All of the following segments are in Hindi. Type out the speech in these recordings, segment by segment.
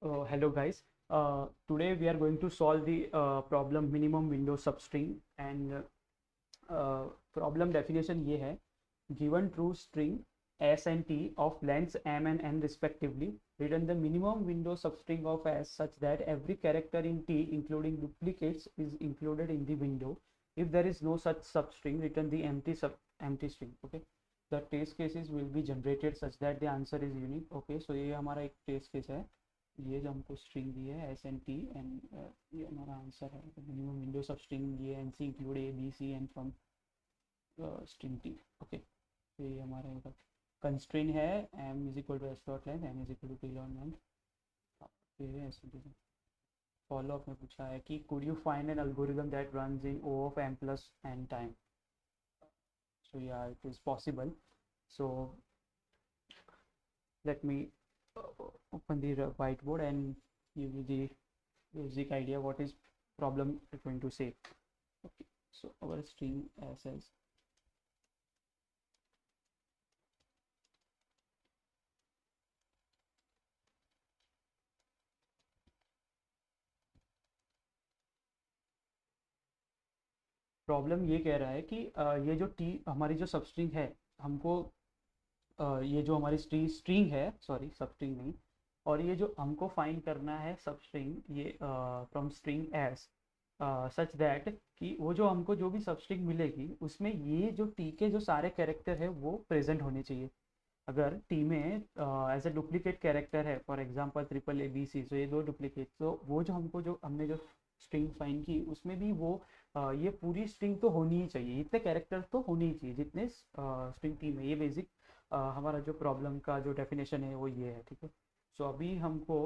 Hello guys. Today we are going to solve the problem minimum window substring and problem definition ये है given true string s and t of lengths m and n respectively return the minimum window substring of s such that every character in t including duplicates is included in the window. If there is no such substring, return the empty string. Okay, the test cases will be generated such that the answer is unique. Okay, so ये हमारा एक test case है. ये जो हमको स्ट्रिंग दी है एस एन टी एंड ये हमारा आंसर है मिनिमम विंडो सब स्ट्रिंग ये n c include a B c and from string t. Okay, तो ये हमारा कंस्ट्रेंट है m is equal to s dot length n is equal to t lawn length. फिर एस फॉलो अप में पूछा है कि could you find an algorithm that runs in O of m plus n time. So या it is possible. So let me open the whiteboard and give you the basic idea what is problem is going to say. Okay, so our string says problem ये कह रहा है कि ये जो टी हमारी जो सबस्ट्रिंग है हमको ये जो हमारी स्ट्रिंग है सॉरी सबस्ट्रिंग नहीं, और ये जो हमको फाइंड करना है सबस्ट्रिंग ये from string S such that कि वो जो हमको जो भी सबस्ट्रिंग मिलेगी उसमें ये जो टी के जो सारे कैरेक्टर है वो प्रेजेंट होने चाहिए. अगर टी में एज ए डुप्लीकेट कैरेक्टर है for example triple A B C, तो ये दो डुप्लीकेट, तो वो जो हमको जो हमने जो स्ट्रिंग फाइंड की उसमें भी वो ये पूरी स्ट्रिंग तो होनी ही चाहिए, इतने कैरेक्टर तो होने ही चाहिए जितने स्ट्रिंग टी में. ये बेसिक हमारा जो प्रॉब्लम का जो डेफिनेशन है वो ये है. ठीक है, सो अभी हमको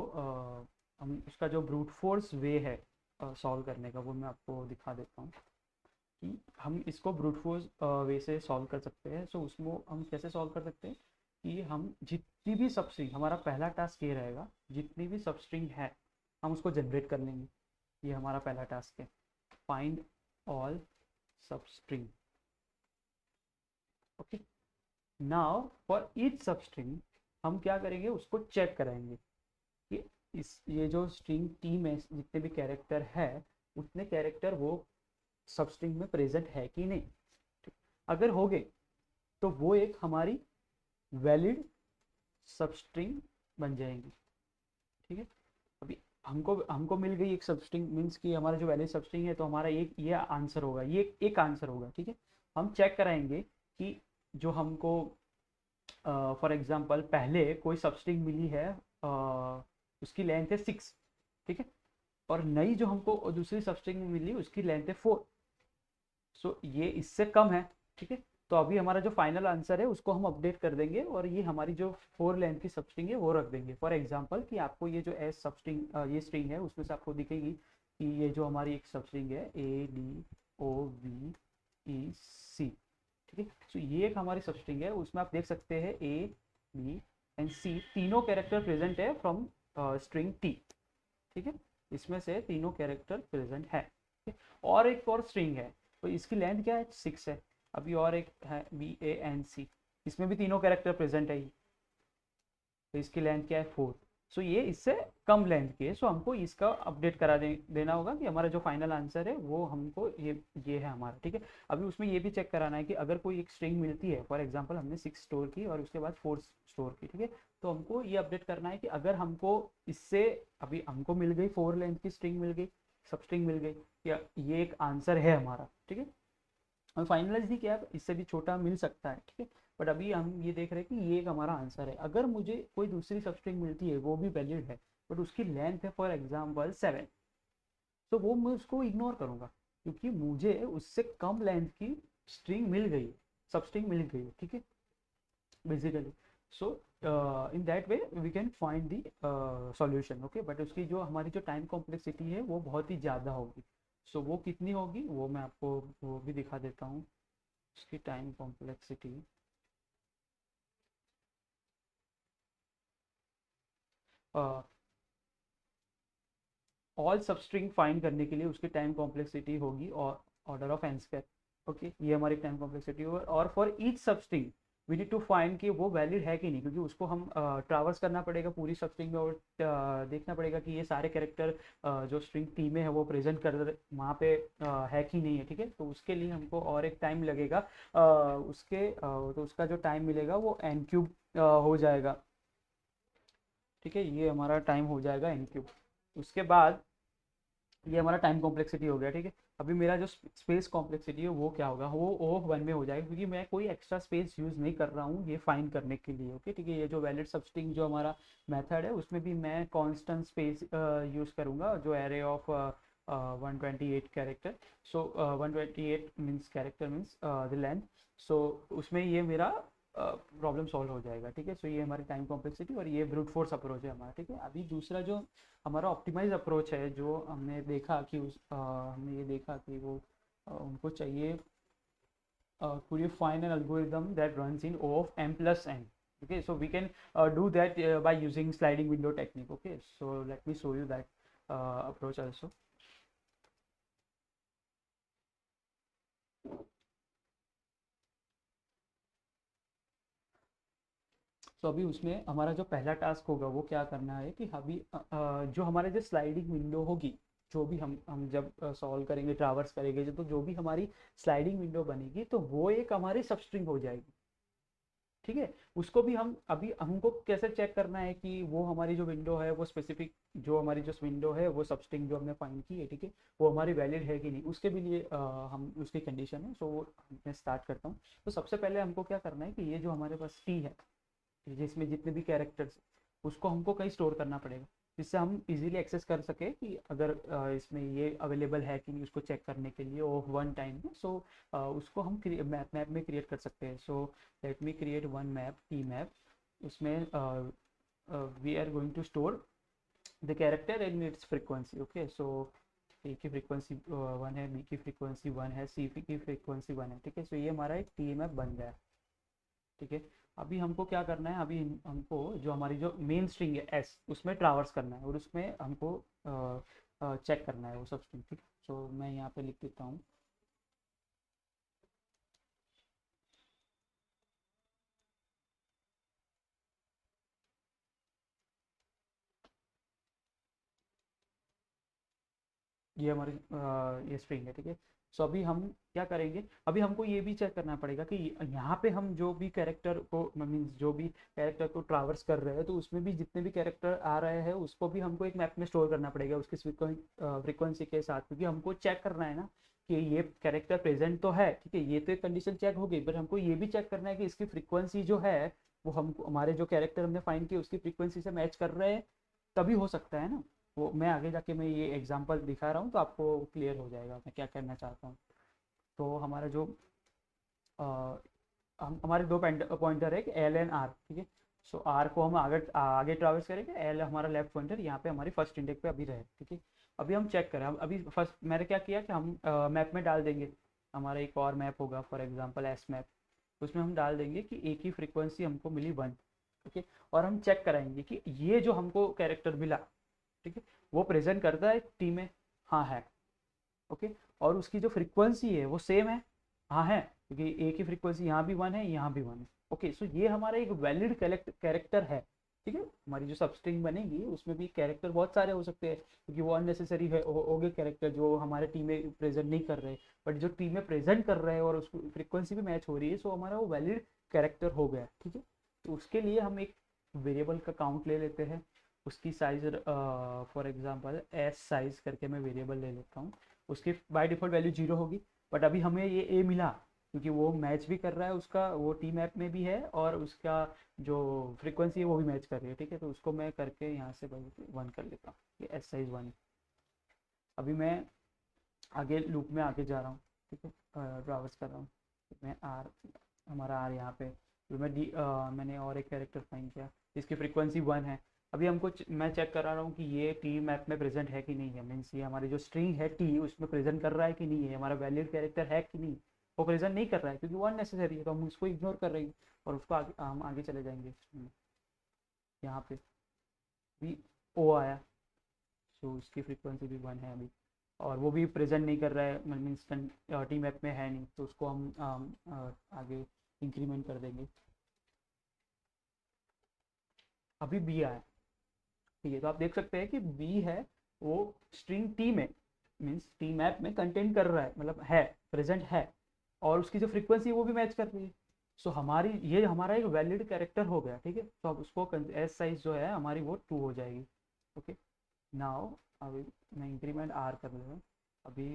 हम उसका जो ब्रूट फोर्स वे है सॉल्व करने का वो मैं आपको दिखा देता हूँ कि हम इसको ब्रूट फोर्स वे से सॉल्व कर सकते हैं. सो उसमें हम कैसे सॉल्व कर सकते हैं कि हम जितनी भी सबस्ट्रिंग, हमारा पहला टास्क ये रहेगा जितनी भी सबस्ट्रिंग है हम उसको जनरेट कर लेंगे. ये हमारा पहला टास्क है, find all substring. Okay, now for each substring हम क्या करेंगे उसको चेक कराएंगे कि इस ये जो स्ट्रिंग टी में जितने भी कैरेक्टर है उतने कैरेक्टर वो सबस्ट्रिंग में प्रेजेंट है कि नहीं. अगर हो गए तो वो एक हमारी वैलिड सबस्ट्रिंग बन जाएंगी. ठीक है, अभी हमको हमको मिल गई एक सबस्ट्रिंग मीन्स कि हमारा जो वैलिड सबस्ट्रिंग है, तो हमारा एक ये आंसर होगा, ये एक आंसर होगा. ठीक है, हम चेक कराएंगे कि जो हमको फॉर एग्जांपल पहले कोई सबस्ट्रिंग मिली है उसकी लेंथ है 6. ठीक है, और नई जो हमको दूसरी सबस्ट्रिंग मिली उसकी लेंथ है 4. सो ये इससे कम है. ठीक है, तो अभी हमारा जो फाइनल आंसर है उसको हम अपडेट कर देंगे और ये हमारी जो 4 लेंथ की सबस्ट्रिंग है वो रख देंगे. फॉर एग्जांपल कि आपको ये जो एस सबस्ट्रिंग ये स्ट्रिंग है उसमें से आपको दिखेगी कि ये जो हमारी एक सबस्ट्रिंग है A D O V E सी. ठीक है, तो ये एक हमारी सबस्ट्रिंग है, उसमें आप देख सकते हैं ए बी एंड सी तीनों कैरेक्टर प्रेजेंट है फ्रॉम स्ट्रिंग टी. ठीक है, इसमें से तीनों कैरेक्टर प्रेजेंट है. और एक और स्ट्रिंग है तो इसकी लेंथ क्या है 6 है. अभी और एक है बी ए एन सी, इसमें भी तीनों कैरेक्टर प्रेजेंट है, तो इसकी लेंथ क्या है 4. सो ये इससे कम लेंथ की है. सो हमको इसका अपडेट करा देना होगा कि हमारा जो फाइनल आंसर है वो हमको ये है हमारा. ठीक है, अभी उसमें ये भी चेक कराना है कि अगर कोई एक स्ट्रिंग मिलती है फॉर एग्जांपल हमने 6 स्टोर की और उसके बाद 4 स्टोर की. ठीक है, तो हमको ये अपडेट करना है कि अगर हमको इससे अभी हमको मिल गई 4 लेंथ की स्ट्रिंग मिल गई, सब स्ट्रिंग मिल गई, या ये एक आंसर है हमारा. ठीक है, हमें फाइनलाइज नहीं किया, इससे भी छोटा मिल सकता है. ठीक है, बट अभी हम ये देख रहे हैं कि ये एक हमारा आंसर है. अगर मुझे कोई दूसरी सबस्ट्रिंग मिलती है वो भी वैलिड है बट उसकी लेंथ है फॉर एग्जांपल 7, तो वो मैं उसको इग्नोर करूंगा क्योंकि मुझे उससे कम लेंथ की स्ट्रिंग मिल गई, सबस्ट्रिंग मिल गई. ठीक है, basically. So in that way we can find the solution. Okay, but उसकी जो हमारी जो टाइम कॉम्प्लेक्सिटी है वो बहुत ही ज़्यादा होगी. सो वो कितनी होगी वो मैं आपको वो भी दिखा देता हूँ. उसकी time complexity all substring find करने के लिए उसकी टाइम कॉम्प्लेक्सिटी होगी और order of N square. Okay, ये हमारी टाइम कॉम्प्लेक्सिटी होगी. और for each substring we need to find कि वो वैलिड है कि नहीं, क्योंकि उसको हम ट्रावर्स करना पड़ेगा पूरी सब स्ट्रिंग में, और देखना पड़ेगा कि ये सारे कैरेक्टर जो स्ट्रिंग टी में है वो प्रेजेंट कर वहाँ पे है कि नहीं है। ठीक है, तो उसके लिए हमको और एक टाइम लगेगा, तो उसका जो टाइम मिलेगा वो एन क्यूब हो जाएगा। ठीक है, ये हमारा टाइम हो जाएगा एन क्यूब। उसके बाद ये हमारा टाइम कॉम्प्लेक्सिटी हो गया। ठीक है, अभी मेरा जो स्पेस कॉम्प्लेक्सिटी है वो क्या होगा, वो ओ ऑफ वन में हो जाएगा, क्योंकि मैं कोई एक्स्ट्रा स्पेस यूज़ नहीं कर रहा हूँ ये फाइंड करने के लिए। ओके, ठीक है, ये जो वैलिड सबस्ट्रिंग जो हमारा मेथड है उसमें भी मैं कांस्टेंट स्पेस यूज़ करूँगा, जो array of 128 character. So 128 means character means the length. So उसमें ये मेरा प्रॉब्लम सॉल्व हो जाएगा। ठीक है, सो ये हमारी टाइम कॉम्प्लेक्सिटी और ये ब्रूट फोर्स अप्रोच है हमारा। ठीक है, अभी दूसरा जो हमारा ऑप्टिमाइज अप्रोच है, जो हमने देखा कि हमने ये देखा कि वो उनको चाहिए could you find an algorithm that runs in O of m plus n? Okay, so we can do that by using sliding window technique. Okay, so let me show you that approach also. तो अभी उसमें हमारा जो पहला टास्क होगा वो क्या करना है कि अभी जो हमारे जो स्लाइडिंग विंडो होगी, जो भी हम जब सॉल्व करेंगे, ट्रावर्स करेंगे, तो जो भी हमारी स्लाइडिंग विंडो बनेगी तो वो एक हमारी सबस्ट्रिंग हो जाएगी। ठीक है, उसको भी हम अभी हमको कैसे चेक करना है कि वो हमारी जो विंडो है वो स्पेसिफिक, जो हमारी जो विंडो है वो सबस्ट्रिंग जो हमने फाइंड की है, ठीक है, वो हमारी वैलिड है कि नहीं, उसके भी लिए हम उसकी कंडीशन है। सो मैं स्टार्ट करता हूँ। तो सबसे पहले हमको क्या करना है कि ये जो हमारे पास टी है, जिसमें जितने भी कैरेक्टर्स, उसको हमको कहीं स्टोर करना पड़ेगा, जिससे हम इजीली एक्सेस कर सके कि अगर इसमें ये अवेलेबल है कि नहीं, उसको चेक करने के लिए ऑफ वन टाइम में। सो उसको हम मैप में क्रिएट कर सकते हैं। So let me create one map, t map. उसमें we are going to store the character and its frequency. Okay, so a की फ्रिक्वेंसी 1 है, बी की फ्रिक्वेंसी 1 है, सी की फ्रिक्वेंसी 1 है। ठीक है, सो ये हमारा एक टी मैप बन गया है। ठीक है, अभी हमको क्या करना है, अभी हमको जो हमारी जो मेन स्ट्रिंग है एस, उसमें ट्रावर्स करना है और उसमें हमको चेक करना है वो सब स्ट्रिंग। ठीक है, सो मैं यहाँ पे लिख देता हूँ। ये हमारी ये स्ट्रिंग है। ठीक है, सो अभी हम क्या करेंगे, अभी हमको ये भी चेक करना पड़ेगा कि यहाँ पे हम जो भी कैरेक्टर को मीन्स जो भी कैरेक्टर को ट्रावर्स कर रहे हैं, तो उसमें भी जितने भी कैरेक्टर आ रहे हैं उसको भी हमको एक मैप में स्टोर करना पड़ेगा उसकी फ्रिक्वेंसी के साथ, क्योंकि हमको चेक करना है ना कि ये कैरेक्टर प्रेजेंट तो है। ठीक है, ये तो एक कंडीशन चेक हो गई, बट हमको ये भी चेक करना है कि इसकी फ्रिक्वेंसी जो है वो हम हमारे जो कैरेक्टर हमने फाइंड किए उसकी फ्रिक्वेंसी से मैच कर रहे हैं, तभी हो सकता है ना। वो मैं आगे जाके मैं ये एग्जांपल दिखा रहा हूँ तो आपको क्लियर हो जाएगा मैं क्या करना चाहता हूँ। तो हमारा जो अ, हम हमारे दो पॉइंटर है कि एल एंड आर। ठीक है, सो आर को हम आगे आगे ट्रैवर्स करेंगे, एल हमारा लेफ्ट पॉइंटर यहाँ पे हमारी फर्स्ट इंडेक्स पे अभी रहे। ठीक है, अभी हम चेक करें, अभी फर्स्ट मैंने क्या किया कि हम मैप में डाल देंगे, हमारा एक और मैप होगा फॉर एग्जांपल एस मैप, उसमें हम डाल देंगे कि एक ही फ्रीक्वेंसी हमको मिली 1। ठीक है, और हम चेक कराएंगे कि ये जो हमको कैरेक्टर मिला, ठीक है, वो प्रेजेंट करता है टी में, हाँ है। ओके, और उसकी जो फ्रीक्वेंसी है वो सेम है, हाँ है, क्योंकि एक ही फ्रीक्वेंसी यहाँ भी 1 है यहाँ भी 1 है। ओके, सो ये हमारा एक वैलिड कैरेक्टर है। ठीक है, हमारी जो सब स्ट्रिंग बनेगी उसमें भी कैरेक्टर बहुत सारे हो सकते हैं, क्योंकि वो अननेसेसरी है हो गए कैरेक्टर जो हमारे टीम में प्रेजेंट नहीं कर रहे, बट जो टीम में प्रेजेंट कर रहे हैं और उसको फ्रीक्वेंसी भी मैच हो रही है, सो हमारा वो वैलिड कैरेक्टर हो गया। ठीक है, तो उसके लिए हम एक वेरिएबल का काउंट ले लेते हैं, उसकी size for example S size करके मैं वेरिएबल ले लेता हूँ। उसकी बाय डिफ़ॉल्ट वैल्यू 0 होगी, बट अभी हमें ये ए मिला क्योंकि वो मैच भी कर रहा है, उसका वो टी मैप में भी है और उसका जो फ्रीक्वेंसी है वो भी मैच कर रही है। ठीक है, तो उसको मैं करके यहाँ से 1 कर लेता हूँ, ये एस साइज 1। अभी मैं आगे लूप में आगे जा रहा हूँ। ठीक है, ट्रावर्स कर रहा हूँ, मैं आर, हमारा आर यहाँ पे, फिर मैंने और एक कैरेक्टर फाइंड किया जिसकी फ्रीक्वेंसी 1 है। अभी हमको मैं चेक करा रहा हूँ कि ये टी मैप में प्रेजेंट है कि नहीं है, मीन्स ये हमारी जो स्ट्रिंग है टी उसमें प्रेजेंट कर रहा है कि नहीं है, हमारा वैलिड कैरेक्टर है कि नहीं। वो प्रेजेंट नहीं कर रहा है क्योंकि वो अननेसेसरी है, तो हम उसको इग्नोर कर रहे हैं और उसको हम आगे चले जाएंगे। यहाँ पे भी ओ आया, सो उसकी फ्रीक्वेंसी भी 1 है अभी, और वो भी प्रेजेंट नहीं कर रहा है, मीन्स टी मैप में है नहीं, तो उसको हम आगे इंक्रीमेंट कर देंगे। अभी बी आया, ठीक है। तो आप देख सकते हैं कि बी है वो स्ट्रिंग टी में, मीन्स टी मैप में कंटेन कर रहा है, मतलब है, प्रेजेंट है, और उसकी जो फ्रीक्वेंसी है वो भी मैच कर रही है। सो हमारी ये हमारा एक वैलिड कैरेक्टर हो गया, ठीक है। तो अब उसको एस साइज जो है हमारी वो 2 हो जाएगी। ओके, नाउ अभी मैं इंक्रीमेंट आर कर लूँगा। अभी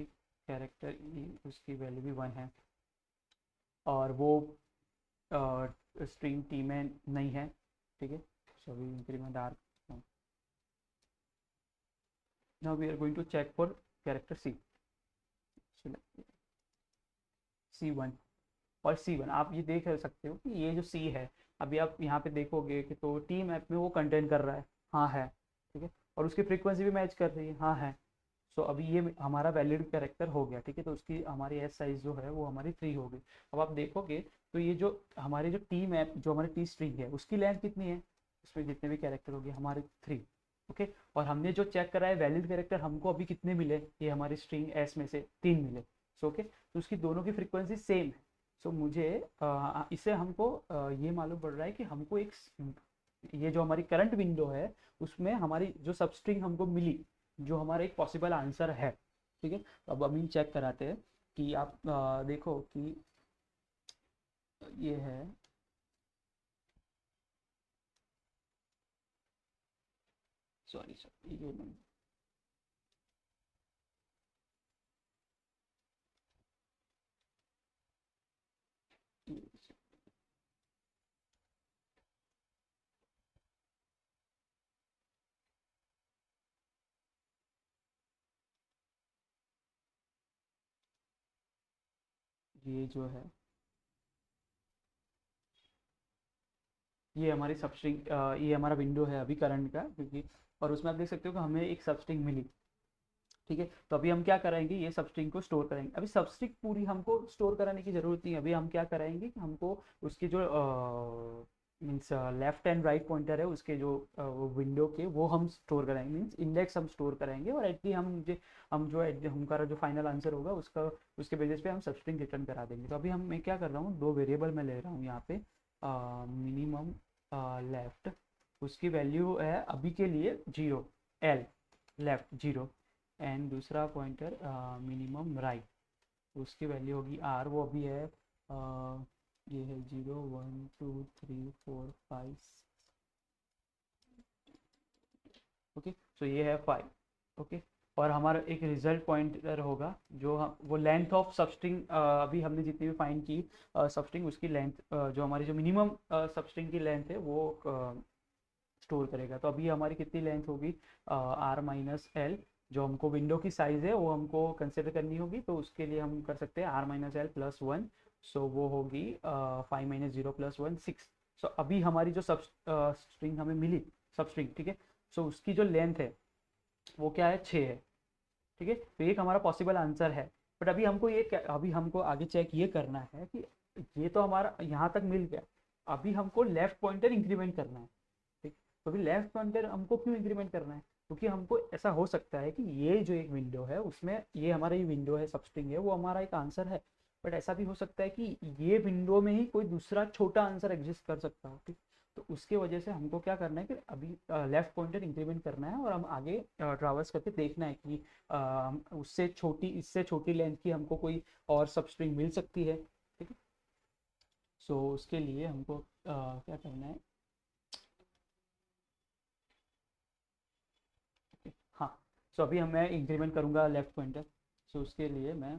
कैरेक्टर ई उसकी वैल्यू भी 1 है, और वो स्ट्रिंग टी में नहीं है, ठीक है। सो अभी increment R. Now we are going to check for character C, C1 और C1। आप ये देख सकते हो कि ये जो C है, अभी आप यहाँ पे देखोगे कि तो टी मैप में वो कंटेन कर रहा है, हाँ है, ठीक है, और उसकी फ्रीक्वेंसी भी मैच कर रही है, हाँ है। सो अभी ये हमारा वैलिड कैरेक्टर हो गया, ठीक है। तो उसकी हमारी एस साइज जो है वो हमारी 3 हो गई। अब आप देखोगे तो ये जो हमारे जो टी मैप, जो हमारी टी स्ट्रिंग है, उसकी लेंथ कितनी है, उसमें जितने भी कैरेक्टर हो गए हमारे 3। ओके, और हमने जो चेक करा है वैलिड कैरेक्टर हमको अभी कितने मिले, ये हमारी स्ट्रिंग एस में से 3 मिले। सो ओके, तो उसकी दोनों की फ्रीक्वेंसी सेम है। सो मुझे इससे हमको ये मालूम पड़ रहा है कि हमको एक ये जो हमारी करंट विंडो है उसमें हमारी जो सब स्ट्रिंग हमको मिली, जो हमारा एक पॉसिबल आंसर है, ठीक है। तो अब हम चेक कराते हैं कि आप देखो कि ये है, सॉरी सर ये नहीं, ये जो है ये हमारी सबस्ट्रिंग, ये हमारा विंडो है अभी करंट का, क्योंकि और उसमें आप देख सकते हो कि हमें एक सबस्ट्रिंग मिली, ठीक है। तो अभी हम क्या करेंगे, ये सबस्ट्रिंग को स्टोर करेंगे। अभी सबस्ट्रिंग पूरी हमको स्टोर कराने की जरूरत नहीं है। अभी हम क्या करेंगे कि हमको उसके जो means left and write pointer है उसके जो विंडो के, वो हम स्टोर कराएंगे, मीन्स इंडेक्स हम स्टोर करेंगे, और एट दी हम जो हमारा जो फाइनल आंसर होगा उसका, उसके बेसिस पे हम सबस्ट्रिंग रिटर्न करा देंगे। तो अभी हम मैं क्या कर रहा हूँ, 2 वेरिएबल में ले रहा हूँ यहाँ पे। मिनिमम लेफ्ट, उसकी वैल्यू है अभी के लिए 0, एल लेफ्ट 0, एंड दूसरा पॉइंटर मिनिमम राइट, उसकी वैल्यू होगी आर, वो अभी है ये है 0 1 2 3 4 5। ओके, सो ये है 5। ओके, और हमारा एक रिजल्ट पॉइंटर होगा जो हम वो लेंथ ऑफ सबस्ट्रिंग, अभी हमने जितनी भी फाइंड की सबस्ट्रिंग, उसकी लेंथ, जो हमारी जो मिनिमम सबस्ट्रिंग की लेंथ है वो स्टोर करेगा। तो अभी हमारी कितनी लेंथ होगी, आर माइनस एल, जो हमको विंडो की साइज़ है वो हमको कंसिडर करनी होगी। तो उसके लिए हम कर सकते हैं आर माइनस एल प्लस 1, सो वो होगी 5 माइनस 0 प्लस 1 6। सो अभी हमारी जो सब स्ट्रिंग हमें मिली, सब स्ट्रिंग, ठीक है, सो उसकी जो लेंथ है वो क्या है, 6 है, ठीक है। तो एक हमारा पॉसिबल आंसर है। बट अभी हमको अभी हमको आगे चेक ये करना है कि ये तो हमारा यहाँ तक मिल गया, अभी हमको लेफ्ट पॉइंटर इंक्रीमेंट करना है, ठीक। तो अभी लेफ्ट पॉइंटर हमको क्यों इंक्रीमेंट करना है, क्योंकि हमको ऐसा हो सकता है कि ये जो एक विंडो है उसमें, ये हमारा ये विंडो है सबस्ट्रिंग है, वो हमारा एक आंसर है। बट ऐसा भी हो सकता है कि ये विंडो में ही कोई दूसरा छोटा आंसर एग्जिस्ट कर सकता हो, ठीक। तो उसके वजह से हमको क्या करना है कि अभी लेफ्ट पॉइंटर इंक्रीमेंट करना है, और हम आगे ट्रैवर्स करके देखना है कि उससे छोटी, इससे छोटी लेंथ की हमको कोई और सबस्ट्रिंग मिल सकती है, ठीक है। सो उसके लिए हमको क्या करना है, हाँ। सो अभी मैं इंक्रीमेंट करूँगा लेफ्ट पॉइंटर। सो उसके लिए मैं,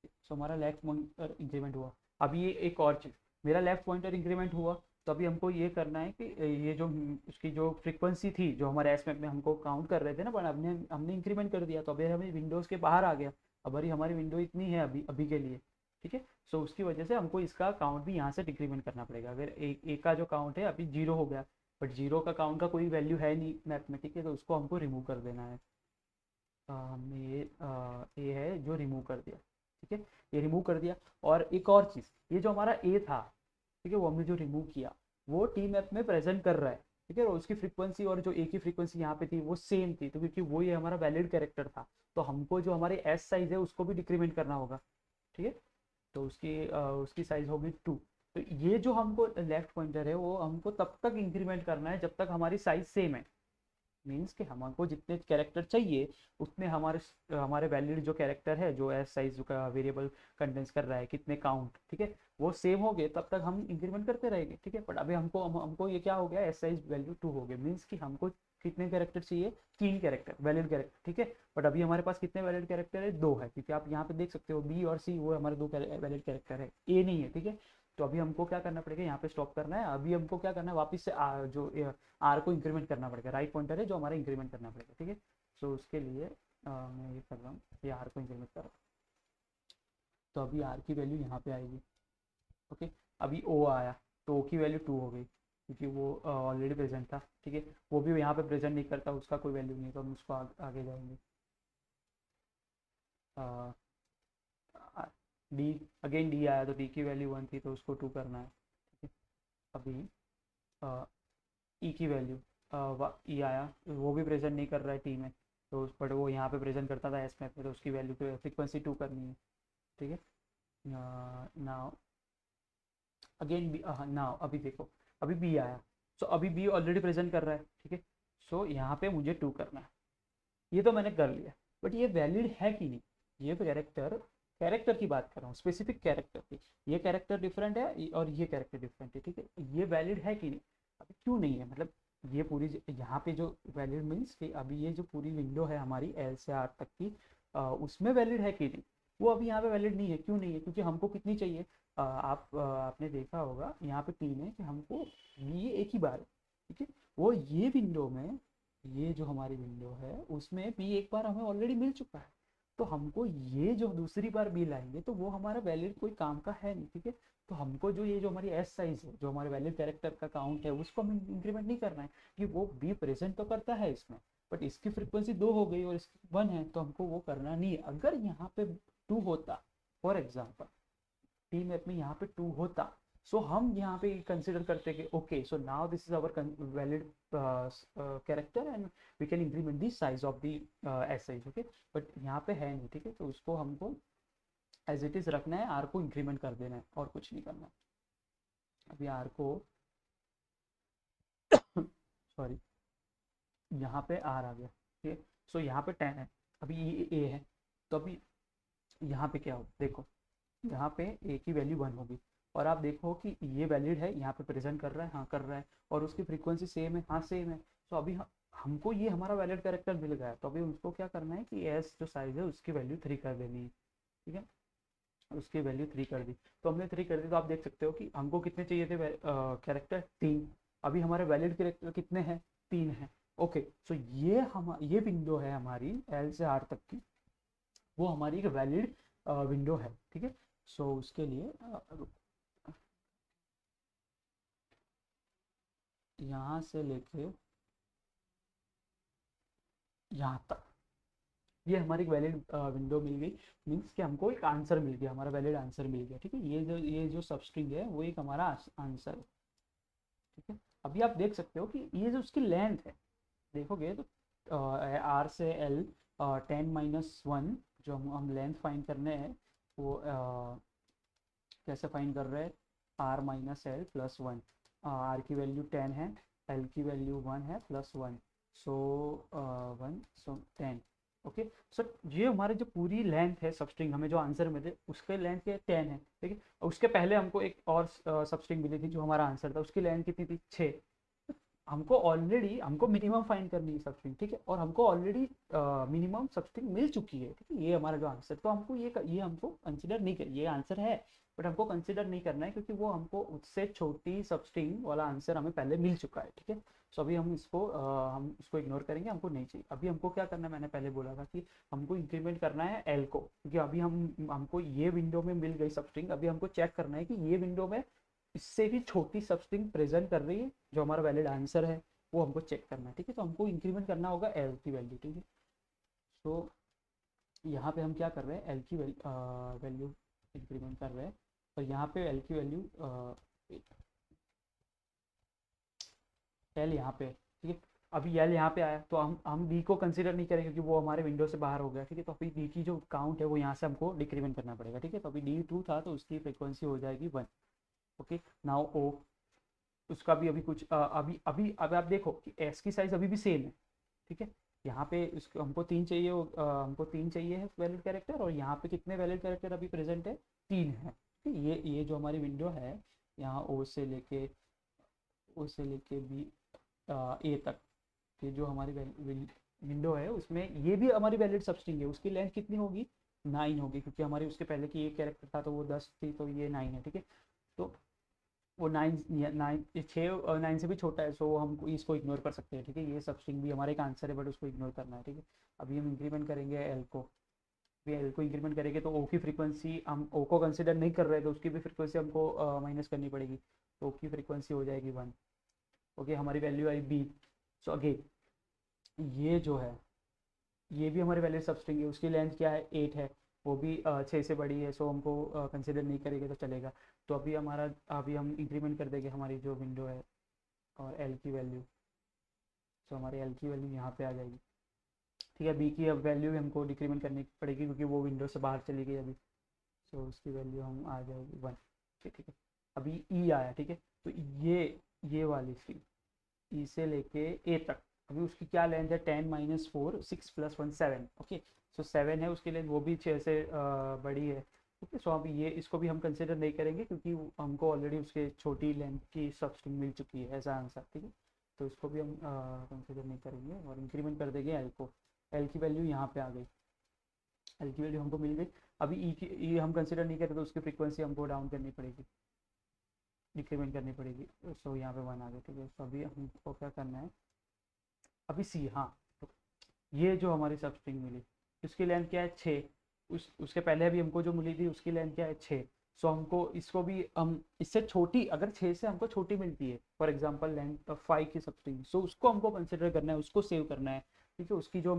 सो हमारा लेफ्ट पॉइंटर इंक्रीमेंट हुआ। अभी ये एक और चीज़, मेरा लेफ्ट पॉइंटर इंक्रीमेंट हुआ, तो अभी हमको ये करना है कि ये जो उसकी जो फ्रीक्वेंसी थी जो हमारे एस मैप में हमको काउंट कर रहे थे ना, पर हमने हमने इंक्रीमेंट कर दिया, तो अभी हमें विंडोज़ के बाहर आ गया। अब हमारी विंडो इतनी है अभी अभी के लिए, ठीक है। सो उसकी वजह से हमको इसका काउंट भी यहाँ से डिक्रीमेंट करना पड़ेगा। अगर एक का जो काउंट है अभी 0 हो गया, बट 0 का काउंट का कोई वैल्यू है नहीं मैप में, ठीक है, तो उसको हमको रिमूव कर देना है। हमने ये है जो रिमूव कर दिया, ठीक है, ये रिमूव कर दिया। और एक और चीज़, ये जो हमारा ए था, ठीक है, वो हमने जो रिमूव किया वो टी मैप में प्रेजेंट कर रहा है, ठीक है, और उसकी फ्रीक्वेंसी और जो ए की फ्रीक्वेंसी यहाँ पे थी वो सेम थी, तो क्योंकि वो ये हमारा वैलिड कैरेक्टर था, तो हमको जो हमारे एस साइज है उसको भी डिक्रीमेंट करना होगा, ठीक है। तो उसकी साइज होगी 2। तो ये जो हमको लेफ्ट पॉइंटर है वो हमको तब तक इंक्रीमेंट करना है जब तक हमारी साइज सेम है। मीन्स कि हमको जितने कैरेक्टर चाहिए उतने हमारे हमारे वैलिड जो कैरेक्टर है जो एस साइज का वेरिएबल कंटेंस कर रहा है कितने काउंट, ठीक है, वो सेम हो गए तब तक हम इंक्रीमेंट करते रहेंगे, ठीक है। बट अभी हमको ये क्या हो गया, एस साइज वैल्यू 2 हो गया। मीन्स कि हमको कितने कैरेक्टर चाहिए, 3 कैरेक्टर वैलिड कैरेक्टर, ठीक है। बट अभी हमारे पास कितने वैलिड कैरेक्टर है, 2 है, क्योंकि आप यहाँ पे देख सकते हो बी और सी वो हमारे 2 वैलिड कैरेक्टर है, ए नहीं है, ठीक है। तो अभी हमको क्या करना पड़ेगा, यहाँ पे स्टॉप करना है। अभी हमको क्या करना है, वापस से जो आर को इंक्रीमेंट करना पड़ेगा, राइट पॉइंटर है जो हमारा इंक्रीमेंट करना पड़ेगा, ठीक है। सो उसके लिए मैं ये कर रहा हूँ, ये आर को इंक्रीमेंट कर रहा हूँ। तो अभी आर की वैल्यू यहाँ पे आएगी, ओके। अभी ओ आया तो ओ की वैल्यू 2 हो गई क्योंकि वो ऑलरेडी प्रेजेंट था, ठीक है। वो भी यहाँ पे प्रेजेंट नहीं करता, उसका कोई वैल्यू नहीं है, तो हम उसको आगे जाएंगे। डी, अगेन डी आया तो डी की वैल्यू 1 थी तो उसको 2 करना है, ठीक है। अभी ई की वैल्यू ई आया, वो भी प्रेजेंट नहीं कर रहा है टी में, तो बट वो यहाँ पे प्रेजेंट करता था एस में, तो उसकी वैल्यू पे फ्रीक्वेंसी 2 करनी है, ठीक है। नाउ अगेन बी, नाउ अभी देखो अभी बी आया, सो अभी बी ऑलरेडी प्रेजेंट कर रहा है, ठीक है। सो यहाँ पे मुझे 2 करना है, ये तो मैंने कर लिया। बट ये वैलिड है कि नहीं, ये कैरेक्टर, कैरेक्टर की बात कर रहा हूँ, स्पेसिफिक कैरेक्टर की। ये कैरेक्टर डिफरेंट है और ये कैरेक्टर डिफरेंट है, ठीक है। ये वैलिड है कि नहीं, अभी क्यों नहीं है, मतलब ये पूरी यहाँ पे जो वैलिड मीन्स कि अभी ये जो पूरी विंडो है हमारी एल से आर तक की, उसमें वैलिड है कि नहीं, वो अभी यहाँ पे वैलिड नहीं है। क्यों नहीं है, क्योंकि हमको कितनी चाहिए, आपने देखा होगा यहाँ पे 3 है कि हमको ये एक ही बार है, ठीक है। वो ये विंडो में, ये जो हमारी विंडो है उसमें भी एक बार हमें ऑलरेडी मिल चुका है, तो हमको ये जो दूसरी बार बिल आएंगे तो वो हमारा वैलिड कोई काम का है नहीं, ठीक है। तो हमको जो ये जो हमारी एस साइज है जो हमारे वैलिड कैरेक्टर का काउंट है उसको हमें इंक्रीमेंट नहीं करना है, कि वो बी प्रेजेंट तो करता है इसमें, बट इसकी फ्रिक्वेंसी 2 हो गई और इसकी 1 है, तो हमको वो करना नहीं है। अगर यहाँ पे 2 होता, फॉर एग्जाम्पल टी मैप में यहाँ पे 2 होता, सो हम यहाँ पे कंसिडर करते कि okay, so now this is our valid character and we can increment the size of the S size, okay. But यहाँ पे है नहीं, ठीक है। तो उसको हमको एज इट इज रखना है, आर को इंक्रीमेंट कर देना है और कुछ नहीं करना है। अभी आर को सॉरी यहाँ पे आर आ गया, ठीक है। सो यहाँ पे 10 है, अभी ये ए है, तो अभी यहाँ पे क्या हो, देखो यहाँ पे ए की वैल्यू 1 होगी, और आप देखो कि ये वैलिड है, यहाँ पे प्रेजेंट कर रहा है, हाँ कर रहा है, और उसकी फ्रीक्वेंसी सेम है, हाँ सेम है। तो अभी हमको ये हमारा वैलिड कैरेक्टर मिल गया है, तो अभी उसको क्या करना है कि एस जो साइज है उसकी वैल्यू 3 कर देनी है, ठीक है। उसकी वैल्यू 3 कर दी, तो हमने 3 कर दी, तो आप देख सकते हो कि हमको कितने चाहिए थे कैरेक्टर, 3। अभी हमारे वैलिड कैरेक्टर कितने हैं, 3 है, ओके। सो ये विंडो है हमारी एल से आर तक की, वो हमारी एक वैलिड विंडो है, ठीक है। सो उसके लिए यहाँ से लेके यहाँ तक ये हमारी एक वैलिड विंडो मिल गई। मीन्स कि हमको एक आंसर मिल गया, हमारा वैलिड आंसर मिल गया, ठीक है। ये जो सब स्ट्रिंग है वो एक हमारा आंसर है, ठीक है। अभी आप देख सकते हो कि ये जो उसकी लेंथ है, देखोगे तो आर से एल 10 - 1 जो हम लेंथ फाइंड करने हैं वो कैसे फाइंड कर रहे हैं, R minus L plus 1। R की वैल्यू 10 है, एल की वैल्यू 1 है प्लस 1, सो 1 सो 10, ओके। सो ये हमारे जो पूरी लेंथ है सबस्ट्रिंग, हमें जो आंसर मिले उसके लेंथ के 10 है, ठीक है। उसके पहले हमको एक और सबस्ट्रिंग मिली थी जो हमारा आंसर था, उसकी लेंथ कितनी थी, 6। हमको ऑलरेडी हमको मिनिमम फाइंड करनी है सबस्ट्रिंग, ठीक है, और हमको ऑलरेडी मिनिमम सबस्ट्रिंग मिल चुकी है, ठीक है। ये हमारा जो आंसर, तो हमको ये हमको कंसिडर नहीं कर, ये आंसर है बट हमको कंसिडर नहीं करना है क्योंकि वो हमको उससे छोटी सबस्ट्रिंग वाला आंसर हमें पहले मिल चुका है, ठीक है। सो अभी हम इसको इग्नोर करेंगे, हमको नहीं चाहिए। अभी हमको क्या करना है, मैंने पहले बोला था कि हमको इंक्रीमेंट करना है एल को, क्योंकि अभी हमको ये विंडो में मिल गई सबस्ट्रिंग, अभी हमको चेक करना है कि ये विंडो में इससे भी छोटी सबस्ट्रिंग प्रेजेंट कर रही है जो हमारा वैलिड आंसर है, वो हमको चेक करना है, ठीक है। तो हमको इंक्रीमेंट करना होगा एल की वैल्यू, ठीक है। तो यहाँ पे हम क्या कर रहे हैं, एल की वैल्यू इंक्रीमेंट कर रहे हैं, और यहाँ पे एल की वैल्यू एल यहाँ पे, ठीक है। अभी एल यहाँ पे आया तो हम बी को कंसीडर नहीं करेंगे क्योंकि वो हमारे विंडो से बाहर हो गया, ठीक है। तो अभी बी की जो काउंट है वो यहाँ से हमको डिक्रीमेंट करना पड़ेगा, ठीक है। तो अभी डी 2 था तो उसकी फ्रिक्वेंसी हो जाएगी 1, ओके नाउ ओ, उसका भी अभी कुछ अभी अभी अब आप देखो कि एस की साइज अभी भी सेम है, ठीक है। यहाँ पे उसको हमको तीन चाहिए, हमको तीन चाहिए है वैलिड कैरेक्टर, और यहाँ पे कितने वैलिड कैरेक्टर अभी प्रेजेंट है, तीन है, ठीक है। ये जो हमारी विंडो है, यहाँ ओ से लेके बी ए तक, ये जो हमारी विंडो है उसमें ये भी हमारी वैलिड सबस्ट्रिंग है, उसकी लेंथ कितनी होगी, 9 होगी, क्योंकि हमारी उसके पहले की एक कैरेक्टर था तो वो 10 थी, तो ये 9 है, ठीक है। तो वो 9 6 9 से भी छोटा है, सो हम इसको इग्नोर कर सकते हैं, ठीक है। ये सब स्ट्रिंग भी हमारे एक आंसर है, बट उसको इग्नोर करना है, ठीक है। अभी हम इंक्रीमेंट करेंगे एल को, अभी एल को इंक्रीमेंट करेंगे तो ओ की फ्रीक्वेंसी, हम ओ को कंसिडर नहीं कर रहे तो उसकी भी फ्रीक्वेंसी हमको माइनस करनी पड़ेगी, तो ओ की फ्रीक्वेंसी हो जाएगी 1। ओके, हमारी वैल्यू आई बी। सो अगेन ये जो है ये भी हमारी वैलिड सबस्ट्रिंग है, उसकी लेंथ क्या है, 8 है, वो भी 6 से बड़ी है, सो हमको कंसिडर नहीं करेंगे तो चलेगा। तो अभी हम इंक्रीमेंट कर देंगे हमारी जो विंडो है और एल की वैल्यू, सो हमारी एल की वैल्यू यहाँ पे आ जाएगी, ठीक है। बी की अब वैल्यू भी हमको डिक्रीमेंट करनी पड़ेगी क्योंकि वो विंडो से बाहर चली गई अभी, सो उसकी वैल्यू हम आ जाएगी 1, ठीक है। अभी ई आया, ठीक है। तो ये वाली स्ट्रिंग ई से लेके ए तक, अभी उसकी क्या लेंथ है, 10 - 4 6 + 1 7, ओके। सो 7 है उसकी लेंथ, वो भी 6 से बड़ी है, ओके। सो अब ये इसको भी हम कंसिडर नहीं करेंगे क्योंकि हमको ऑलरेडी उसके छोटी लेंथ की सब स्ट्रिंग मिल चुकी है एज आंसर, ठीक है। तो इसको भी हम कंसिडर नहीं करेंगे और इंक्रीमेंट कर देंगे एल को, एल की वैल्यू यहाँ पे आ गई, एल की वैल्यू हमको मिल गई। अभी ई हम कंसिडर नहीं करें तो उसकी फ्रीक्वेंसी हमको डाउन करनी पड़ेगी, डिक्रीमेंट करनी पड़ेगी, सो यहाँ पे 1 आ गया, ठीक है। तो अभी हमको क्या करना है, अभी सी, हाँ, तो ये जो हमारी सब स्ट्रिंग मिली उसकी लेंथ क्या है, 6। उसके पहले अभी हमको जो मिली थी उसकी लेंथ क्या है, 6। सो हमको इसको भी हम इससे छोटी, अगर 6 से हमको छोटी मिलती है, फॉर एग्जांपल लेंथ 5 की सब स्ट्रिंग, सो उसको हमको कंसिडर करना है, उसको सेव करना है, ठीक है। उसकी जो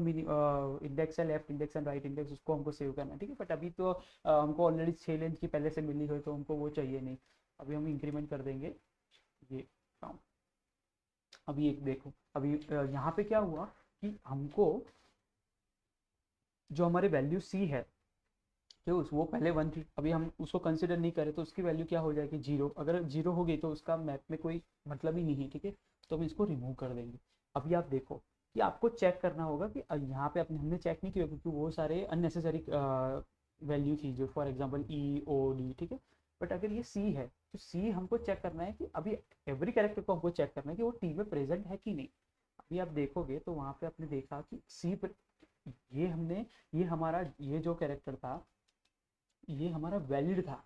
इंडेक्स है, left index and right index, उसको हमको सेव करना है, ठीक है। बट अभी तो हमको ऑलरेडी 6 लेंथ की पहले से मिली हुई, तो हमको वो चाहिए नहीं। अभी हम इंक्रीमेंट कर देंगे ये काउंट। अभी एक देखो, अभी यहाँ पे क्या हुआ कि हमको जो हमारी वैल्यू सी है, कि वो पहले 1 थी, अभी हम उसको कंसिडर नहीं करें तो उसकी वैल्यू क्या हो जाएगी, 0। अगर 0 हो गई तो उसका मैप में कोई मतलब ही नहीं है, ठीक है। तो हम इसको रिमूव कर देंगे। अभी आप देखो कि आपको चेक करना होगा कि यहाँ पे हमने चेक नहीं किया क्योंकि वो सारे अननेसेसरी वैल्यू थी, जो for example E O D, ठीक है। बट अगर ये सी है तो सी हमको चेक करना है कि अभी एवरी कैरेक्टर को हमको चेक करना है कि वो टी में प्रेजेंट है कि नहीं। अभी आप देखोगे तो वहाँ पे आपने देखा कि सी पर ये हमने ये हमारा ये जो कैरेक्टर था ये हमारा वैलिड था,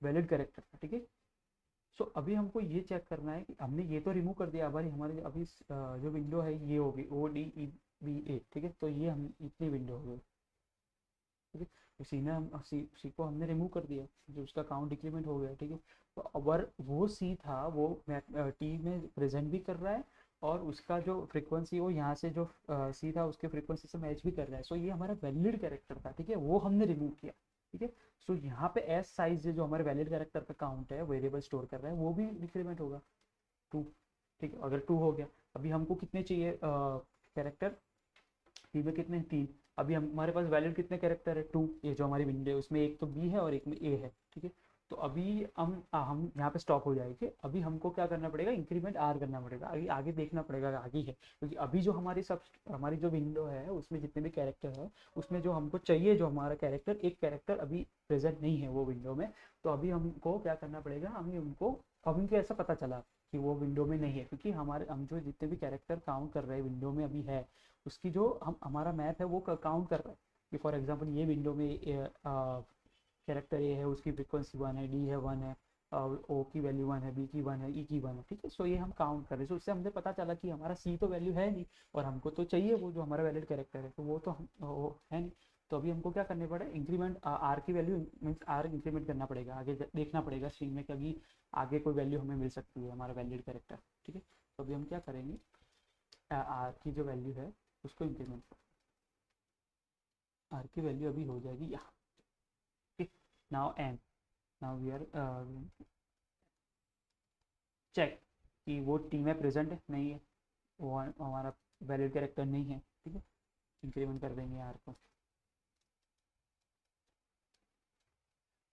वैलिड कैरेक्टर था, ठीक है। सो अभी हमको ये चेक करना है कि हमने ये तो रिमूव कर दिया, अब हमारे अभी जो विंडो है ये होगी ओ डी ई बी ए, ठीक है। तो ये हम इतनी विंडो हो गई, ठीक है। उसी ने हम सी को हमने रिमूव कर दिया, जो उसका काउंट डिक्रीमेंट हो गया, ठीक है। तो अगर वो सी था वो टी में प्रेजेंट भी कर रहा है, और उसका जो फ्रीक्वेंसी वो यहाँ से जो सी था उसके फ्रीक्वेंसी से मैच भी कर रहा है, सो ये हमारा वैलिड कैरेक्टर था, ठीक है। वो हमने रिमूव किया, ठीक है। सो यहाँ पे एस साइज जो हमारे वैलिड कैरेक्टर का काउंट है, वेरिएबल स्टोर कर रहा है, वो भी डिक्रीमेंट होगा 2, ठीक है। अगर 2 हो गया, अभी हमको कितने चाहिए कैरेक्टर, टी में कितने हैं, 3। अभी हमारे पास वैलिड कितने कैरेक्टर है, 2। ये जो हमारी विंडो है उसमें एक तो बी है और एक में ए है, ठीक है। तो अभी हम यहाँ पे स्टॉप हो जाएंगे। अभी हमको क्या करना पड़ेगा, इंक्रीमेंट आर करना पड़ेगा, आगे आगे देखना पड़ेगा आगे है, क्योंकि अभी जो हमारी जो विंडो है उसमें जितने भी कैरेक्टर है उसमें जो हमको चाहिए, जो हमारा कैरेक्टर, एक कैरेक्टर अभी प्रेजेंट नहीं है वो विंडो में। तो अभी हमको क्या करना पड़ेगा, हमको ऐसा पता चला कि वो विंडो में नहीं है, क्योंकि हम जो जितने भी कैरेक्टर काउंट कर रहे हैं विंडो में अभी है, उसकी जो हमारा मैप है वो काउंट कर रहा है कि फॉर एग्जांपल ये विंडो में कैरेक्टर ए है, उसकी फ्रिक्वेंसी 1 है, डी है 1 है, और ओ की वैल्यू 1 है, बी की 1 है, ई की 1 है, ठीक है। सो ये हम काउंट कर रहे हैं, सो उससे हमने पता चला कि हमारा सी तो वैल्यू है नहीं, और हमको तो चाहिए वो जो हमारा वैलिड कैरेक्टर है, तो वो तो वो है नहीं। तो अभी हमको क्या करने पड़े, इंक्रीमेंट आर की वैल्यू मीन्स आर इंक्रीमेंट करना पड़ेगा, आगे देखना पड़ेगा स्ट्रिंग में कि अभी आगे कोई वैल्यू हमें मिल सकती है हमारा वैलिड कैरेक्टर, ठीक है। तो अभी हम क्या करेंगे, आर की जो वैल्यू है उसको इंक्रीमेंट करें, आर की वैल्यू अभी हो जाएगी यहाँ, ठीक। Now N, now we are check कि वो टी में प्रेजेंट है नहीं है, वो हमारा वैलिड कैरेक्टर नहीं है, ठीक है। इंक्रीमेंट कर देंगे आर को,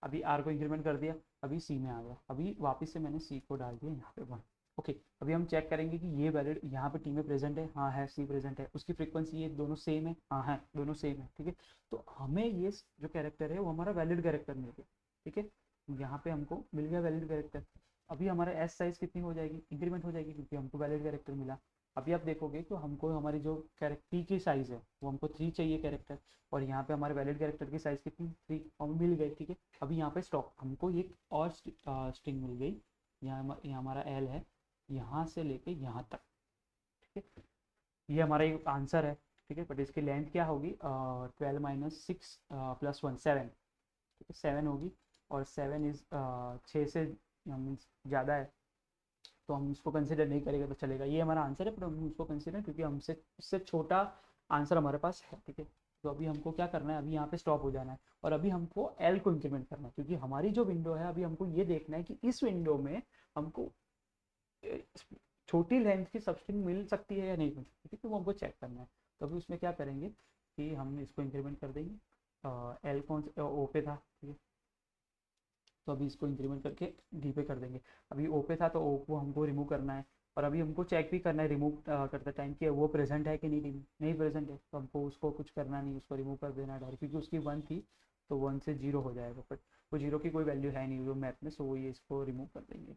अभी आर को इंक्रीमेंट कर दिया। अभी सी में आ गया, अभी वापस से मैंने सी को डाल दिया यहाँ पे 1। ओके, अभी हम चेक करेंगे कि ये वैलिड यहाँ पे टी में प्रेजेंट है, हाँ है, सी प्रेजेंट है, उसकी फ्रीक्वेंसी ये दोनों सेम है, हाँ है, दोनों सेम है, ठीक है। तो हमें ये जो कैरेक्टर है वो हमारा वैलिड कैरेक्टर मिल गया, ठीक है। यहाँ पे हमको मिल गया वैलिड कैरेक्टर। अभी हमारा एस साइज कितनी हो जाएगी, इंक्रीमेंट हो जाएगी, क्योंकि हमको वैलिड कैरेक्टर मिला। अभी आप देखोगे तो हमको हमारी जो कैरेक्टर की साइज़ है वो हमको 3 चाहिए कैरेक्टर, और यहाँ पे हमारे वैलिड कैरेक्टर की साइज़ कितनी 3, और मिल गई, ठीक है। अभी यहाँ पे स्टॉक हमको एक और स्ट्रिंग मिल गई, यहाँ हमारा एल है, यहाँ से लेके यहाँ तक, ठीक है। ये हमारा एक आंसर है, ठीक है। बट इसकी लेंथ क्या होगी, 12 माइनस 6 प्लस 1 7, ठीक है, 7 होगी। और 7 इज 6 से मीन्स ज़्यादा है, तो हम इसको कंसिडर नहीं करेंगे तो चलेगा। ये हमारा आंसर है, पर हम उसको कंसिडर, क्योंकि हमसे इससे छोटा आंसर हमारे पास है, ठीक है। तो अभी हमको क्या करना है, अभी यहाँ पे स्टॉप हो जाना है, और अभी हमको एल को इंक्रीमेंट करना है, क्योंकि हमारी जो विंडो है अभी हमको ये देखना है कि इस विंडो में हमको छोटी लेंथ की सबस्ट्रिंग मिल सकती है या नहीं मिल सकती, ठीक है। वो हमको चेक करना है। तो अभी उसमें क्या करेंगे कि हम इसको इंक्रीमेंट कर देंगे, एल कौन से ओ पे था, ठीक है। तो अभी इसको इंक्रीमेंट करके डी पे कर देंगे। अभी ओ पे था तो ओ को हमको रिमूव करना है, और अभी हमको चेक भी करना है रिमूव करते टाइम कि वो प्रेजेंट है कि नहीं, नहीं प्रेजेंट है, तो हमको उसको कुछ करना नहीं, उसको रिमूव कर देना डायरेक्ट, क्योंकि उसकी 1 थी तो 1 से 0 हो जाएगा, बट वो 0 की कोई वैल्यू है नहीं वो मैप में, सो वो ये इसको रिमूव कर देंगे,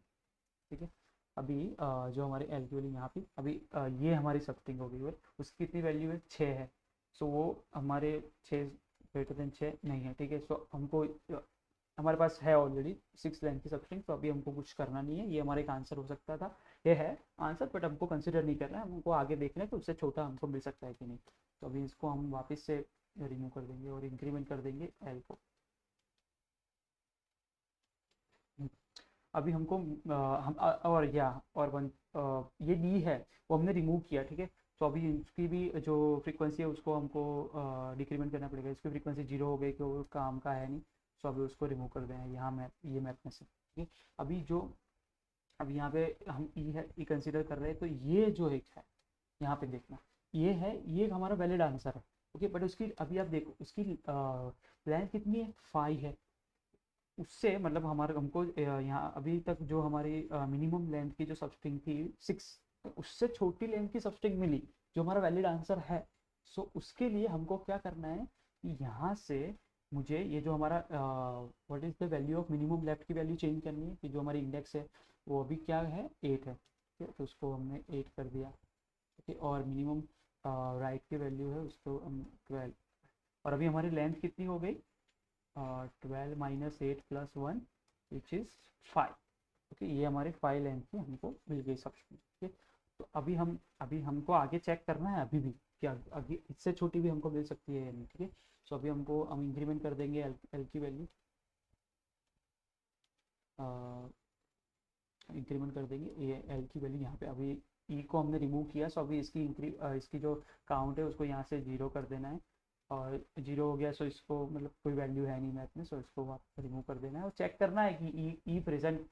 ठीक है। अभी जो हमारे एल की वैल्यू यहाँ पे अभी ये हमारी सबस्ट्रिंग हो गई है, उसकी कितनी वैल्यू है 6 है, सो वो हमारे 6 ग्रेटर देन 6 नहीं है, ठीक है। सो हमको हमारे पास है ऑलरेडी 6 लेंथ की सबस्ट्रिंग, तो अभी हमको कुछ करना नहीं है। ये हमारा एक आंसर हो सकता था, ये है आंसर, बट हमको कंसिडर नहीं करना है, हमको आगे देखना है कि उससे छोटा हमको मिल सकता है कि नहीं। तो अभी इसको हम वापस से रिमूव कर देंगे और इंक्रीमेंट कर देंगे एल को। अभी हमको हम और या और वन ये डी है वो हमने रिमूव किया, ठीक है। तो अभी इसकी भी जो फ्रीक्वेंसी है उसको हमको डिक्रीमेंट करना पड़ेगा, इसकी फ्रीक्वेंसी 0 हो गई कि वो काम का है नहीं, तो अभी उसको रिमूव कर दें यहाँ मैप, ये मैप में से, ठीक है। अभी जो अभी यहाँ पे हम ई है, ई कंसिडर कर रहे हैं, तो ये जो एक है यहाँ पे देखना, ये है, ये हमारा वैलिड आंसर है, ओके। बट उसकी अभी आप देखो उसकी लेंथ कितनी है 5 है, उससे मतलब हमारे हमको यहाँ अभी तक जो हमारी मिनिमम लेंथ की जो सबस्ट्रिंग थी 6, उससे छोटी लेंथ की सबस्ट्रिंग मिली जो हमारा वैलिड आंसर है। सो उसके लिए हमको क्या करना है कि यहाँ से मुझे ये जो हमारा what is the value of minimum left की वैल्यू चेंज करनी है, कि जो हमारी इंडेक्स है वो अभी क्या है 8 है, ठीक है। तो उसको हमने 8 कर दिया, ठीक है। और मिनिमम राइट की वैल्यू है उसको हम 12, और अभी हमारी लेंथ कितनी हो गई 12 minus 8 plus 1 which is 5, okay. ये हमारे 5 लेंथ की हमको मिल गई सबसे, ठीक है। तो अभी हमको आगे चेक करना है अभी भी कि आगे इससे छोटी भी हमको मिल सकती है या नहीं, ठीक है। सो अभी हम इंक्रीमेंट कर देंगे एल की वैल्यू, इंक्रीमेंट कर देंगे ये एल की वैल्यू यहाँ पे। अभी ई को हमने रिमूव किया, सो अभी इसकी जो काउंट है उसको यहाँ से 0 कर देना है, और 0 हो गया, सो इसको मतलब कोई वैल्यू है नहीं मैथ में, सो इसको वापस रिमूव कर देना है, और चेक करना है कि ई प्रेजेंट,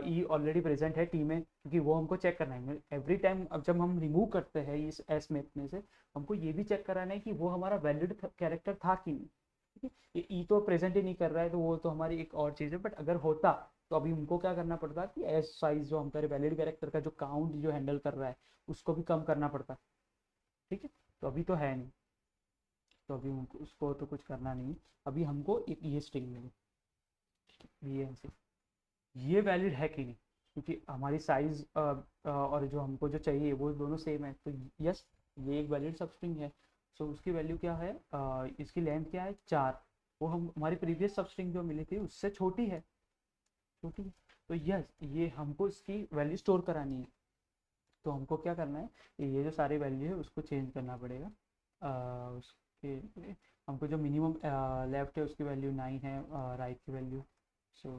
ई ऑलरेडी प्रेजेंट है टी में, क्योंकि वो हमको चेक करना है एवरी टाइम। अब जब हम रिमूव करते हैं इस एस मैथ में से, हमको ये भी चेक कराना है कि वो हमारा वैलिड कैरेक्टर था कि नहीं, ठीक है। ये ई तो प्रेजेंट ही नहीं कर रहा है, तो वो तो हमारी एक और चीज़ है, बट अगर होता तो अभी उनको क्या करना पड़ता कि एस साइज जो हमारे वैलिड कैरेक्टर का जो काउंट जो हैंडल कर रहा है उसको भी कम करना पड़ता, ठीक है। तो अभी तो है नहीं, तो अभी उनको उसको तो कुछ करना नहीं। अभी हमको एक ये स्ट्रिंग मिली, ये वैलिड है कि नहीं, क्योंकि हमारी साइज और जो हमको जो चाहिए वो दोनों सेम है, तो यस ये एक वैलिड सब स्ट्रिंग है। सो उसकी वैल्यू क्या है, इसकी लेंथ क्या है 4, वो हम हमारी प्रीवियस सब स्ट्रिंग जो मिली थी उससे छोटी है, छोटी है। तो यस ये हमको इसकी वैल्यू स्टोर करानी है, तो हमको क्या करना है, ये जो सारी वैल्यू है उसको चेंज करना पड़ेगा। उसके लिए हमको जो मिनिमम लेफ्ट है उसकी वैल्यू 9 है, राइट की value so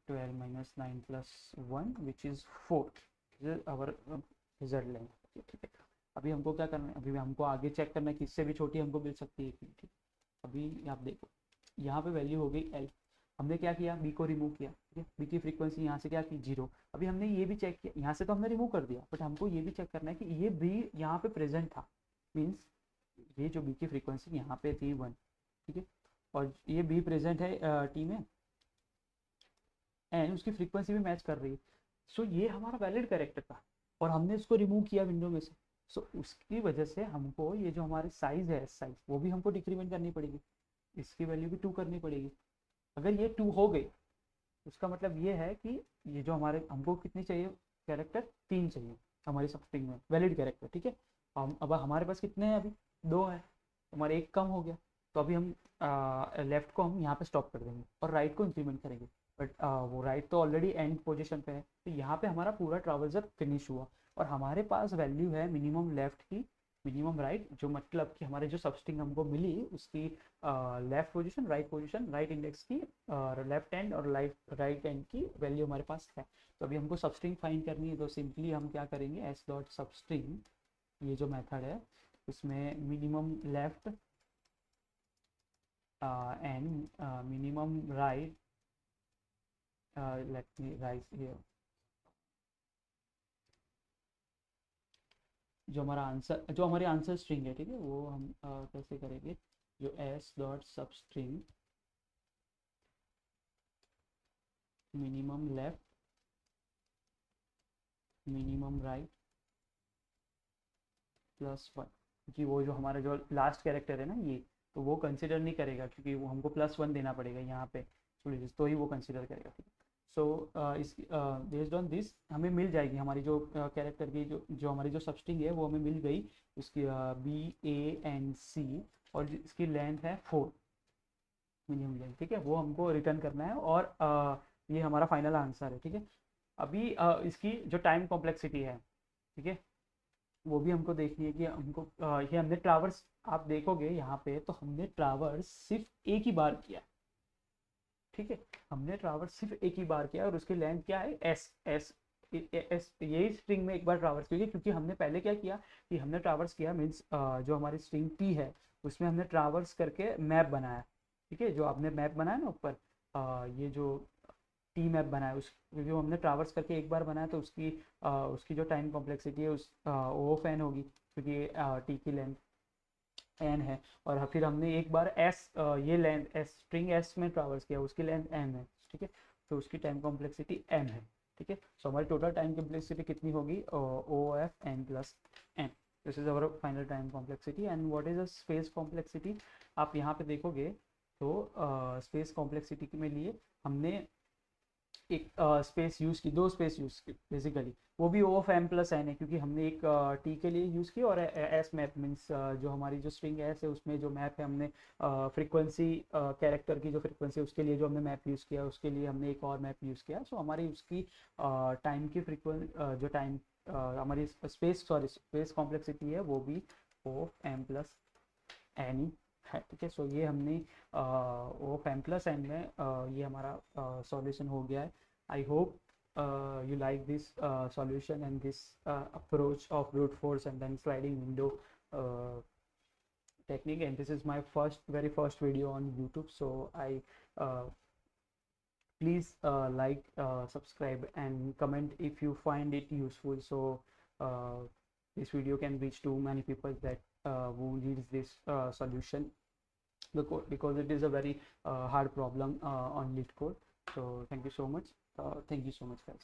12 minus 9 plus 1 which is 4 our result length, ठीक है। अभी हमको क्या करना है, अभी हमको आगे चेक करना है कि इससे भी छोटी हमको मिल सकती है कि ठीक। अभी आप देखो यहाँ पे वैल्यू हो गई एल, हमने क्या किया बी को रिमूव किया, ठीक है। बी की फ्रीक्वेंसी यहाँ से क्या की 0। अभी हमने ये भी चेक किया, यहाँ से तो हमने रिमूव कर दिया, बट हमको ये भी चेक करना है कि ये बी यहाँ पे प्रेजेंट था, मीन्स ये जो बी की फ्रीक्वेंसी यहाँ पे थी 1, ठीक है। और ये बी प्रेजेंट है टी में, एंड उसकी फ्रीक्वेंसी भी मैच कर रही है। सो ये हमारा वैलिड कैरेक्टर था और हमने इसको रिमूव किया विंडो में से। सो उसकी वजह से हमको ये जो हमारी साइज़ है, साइज वो भी हमको डिक्रीमेंट करनी पड़ेगी, इसकी वैल्यू भी 2 करनी पड़ेगी। अगर ये 2 हो गई उसका मतलब ये है कि ये जो हमारे हमको कितनी चाहिए कैरेक्टर, 3 चाहिए हमारी सब स्ट्रिंग में वैलिड कैरेक्टर, ठीक है। हम अब हमारे पास कितने हैं, अभी 2 है, हमारे एक कम हो गया। तो अभी हम लेफ्ट को हम यहाँ पे स्टॉप कर देंगे और राइट को इंक्रीमेंट करेंगे। बट वो राइट तो ऑलरेडी एंड पोजीशन पे है, तो यहाँ पे हमारा पूरा ट्रावर्जर फिनिश हुआ और हमारे पास वैल्यू है मिनिमम लेफ्ट की, मिनिमम राइट, जो मतलब कि हमारे जो सबस्ट्रिंग हमको मिली उसकी left position, right position, right index की और लेफ्ट एंड और राइट एंड की वैल्यू हमारे पास है। तो अभी हमको सबस्ट्रिंग फाइंड करनी है, तो सिंपली हम क्या करेंगे, एस डॉट सबस्ट्रिंग, ये जो मेथड है उसमें minimum left and minimum right, let me right here, जो हमारा आंसर, जो हमारी आंसर स्ट्रिंग है, ठीक है, वो हम कैसे करेंगे, जो एस डॉट सब string minimum left minimum right +1, क्योंकि वो जो हमारा जो लास्ट कैरेक्टर है ना ये, तो वो कंसिडर नहीं करेगा क्योंकि वो हमको +1 देना पड़ेगा यहाँ पे, तो ही वो कंसिडर करेगा, ठीक है। सो इस बेस्ड ऑन दिस हमें मिल जाएगी हमारी जो कैरेक्टर की जो हमारी जो सबस्ट्रिंग है वो हमें मिल गई, उसकी B A N C और इसकी लेंथ है 4 मिनिमम लेंथ, ठीक है, वो हमको रिटर्न करना है और ये हमारा फाइनल आंसर है, ठीक है। अभी इसकी जो टाइम कॉम्प्लेक्सिटी है, ठीक है, वो भी हमको देखनी है कि हमको ये हमने ट्रावर्स, आप देखोगे यहाँ पे तो हमने ट्रावर्स सिर्फ एक ही बार किया, ठीक है, हमने ट्रावर्स सिर्फ एक ही बार किया और उसकी लेंथ क्या है, एस एस एस, यही स्ट्रिंग में एक बार ट्रावर्स, क्योंकि हमने पहले क्या किया कि हमने ट्रावर्स किया मीन्स जो हमारी स्ट्रिंग टी है उसमें हमने ट्रावर्स करके मैप बनाया, ठीक है, जो आपने मैप बनाया ना ऊपर, ये जो टी मैप बनाया उस, क्योंकि वो हमने ट्रावर्स करके एक बार बनाया तो उसकी जो टाइम कॉम्प्लेक्सिटी है उस ओ ऑफ एन होगी, क्योंकि टी की लेंथ एन है, और फिर हमने एक बार एस, ये लेंथ एस स्ट्रिंग एस में ट्रावर्स किया, उसकी लेंथ एम है, ठीक है, तो उसकी टाइम कॉम्प्लेक्सिटी एम है, ठीक है। सो हमारी टोटल टाइम कॉम्प्लेक्सिटी कितनी होगी, O F N plus N, this is our final time complexity. And what is the space complexity, आप यहाँ पे देखोगे तो स्पेस कॉम्प्लेक्सिटी के लिए हमने एक स्पेस यूज़ की, 2 स्पेस यूज़ की बेसिकली, वो भी ओ ऑफ एम प्लस एन है, क्योंकि हमने एक टी के लिए यूज़ की और एस मैप मीन्स जो हमारी जो स्ट्रिंग एस है उसमें जो मैप है हमने फ्रीक्वेंसी, कैरेक्टर की जो फ्रीक्वेंसी उसके लिए जो हमने मैप यूज़ किया उसके लिए हमने एक और मैप यूज़ किया। सो हमारी उसकी टाइम की जो टाइम हमारी स्पेस कॉम्प्लेक्सिटी है वो भी ओ ऑफ एम प्लस एन ही है, ठीक है। सो ये हमने ओ फैम प्लस एन में ये हमारा सॉल्यूशन हो गया है। I hope you like this solution and this approach of brute force and then sliding window uh, technique, and this is my very first video on YouTube, so I please like, subscribe and comment if you find it useful, so uh, this video can reach to many people that who needs this solution, because it is a very hard problem on LeetCode. So thank you so much, guys.